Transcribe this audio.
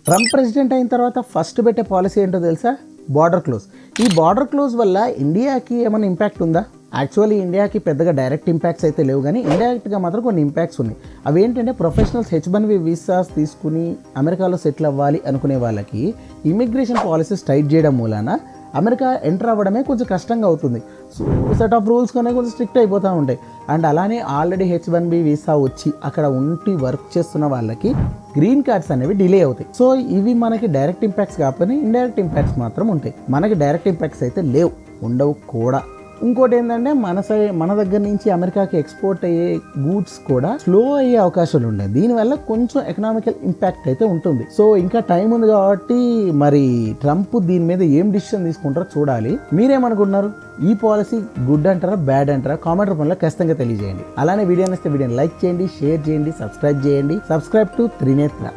Trump president అయిన తర్వాత first పెట్టే పాలసీ ఏంటో తెలుసా? Border close. ఈ బార్డర్ క్లోజ్ వల్ల ఇండియాకి ఏమైనా ఇంపాక్ట్ ఉందా? యాక్చువల్లీ ఇండియాకి పెద్దగా డైరెక్ట్ ఇంపాక్ట్స్ అయితే లేవు, కానీ ఇండైరెక్ట్గా మాత్రం కొన్ని ఇంపాక్ట్స్ ఉన్నాయి. అవి ఏంటంటే ప్రొఫెషనల్స్ H1B వీసాస్ తీసుకుని అమెరికాలో సెటిల్ అవ్వాలి అనుకునే వాళ్ళకి ఇమిగ్రేషన్ పాలసీస్ టైట్ చేయడం మూలాన అమెరికా ఎంటర్ అవ్వడమే కొంచెం కష్టంగా అవుతుంది. సో సెట్ ఆఫ్ రూల్స్ కొనే కొంచెం స్ట్రిక్ట్ అయిపోతూ ఉంటాయి. అండ్ అలానే ఆల్రెడీ H1B వీసా వచ్చి అక్కడ ఉండి వర్క్ చేస్తున్న వాళ్ళకి గ్రీన్ కార్డ్స్ అనేవి డిలే అవుతాయి. సో ఇవి మనకి డైరెక్ట్ ఇంపాక్ట్స్ కాకపోతే ఇండైరెక్ట్ ఇంపాక్ట్స్ మాత్రం ఉంటాయి. మనకి డైరెక్ట్ ఇంపాక్ట్స్ అయితే లేవు, ఉండవు కూడా. ఇంకోటి ఏంటంటే మన దగ్గర నుంచి అమెరికాకి ఎక్స్పోర్ట్ అయ్యే గూడ్స్ కూడా స్లో అయ్యే అవకాశాలు ఉన్నాయి. దీనివల్ల కొంచెం ఎకనామికల్ ఇంపాక్ట్ అయితే ఉంటుంది. సో ఇంకా టైం ఉంది కాబట్టి మరి ట్రంప్ దీని మీద ఏం డిసిషన్ తీసుకుంటారో చూడాలి. మీరేమనుకుంటున్నారు? ఈ పాలసీ గుడ్ అంటారా, బ్యాడ్ అంటారా? కామెంట్ రూపంలో ఖచ్చితంగా తెలియజేయండి. అలానే వీడియో నచ్చితే వీడియోని లైక్ చేయండి, షేర్ చేయండి, సబ్స్క్రైబ్ టు త్రినేత్ర.